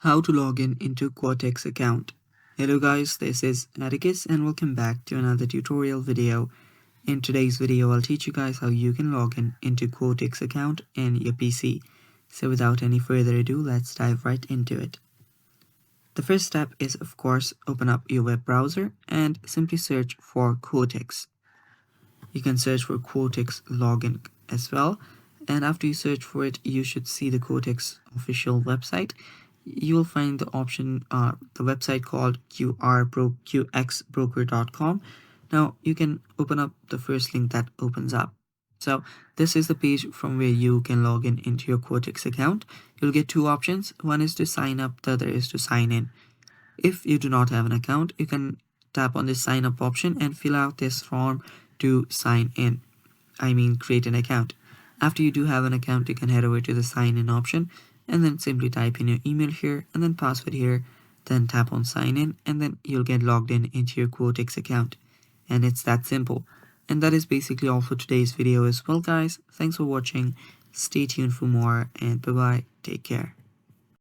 How to log in into Quotex account. Hello guys, this is Atticus and welcome back to another tutorial video. In today's video, I'll teach you guys how you can log in into Quotex account in your PC. So without any further ado, let's dive right into it. The first step is, of course, open up your web browser and simply search for Quotex. You can search for Quotex login as well. And after you search for it, you should see the Quotex official website. You will find the option, the website called qxbroker.com. Now you can open up the first link that opens up. So this is the page from where you can log in into your Quotex account. You'll get two options. One is to sign up, the other is to sign in. If you do not have an account, you can tap on the sign up option and fill out this form to sign in. Create an account. After you do have an account, you can head over to the sign in option and then simply type in your email here and then password here, then tap on sign in, and then you'll get logged in into your Quotex account. And it's that simple. And that is basically all for today's video as well, guys. Thanks for watching. Stay tuned for more, and bye bye. Take care.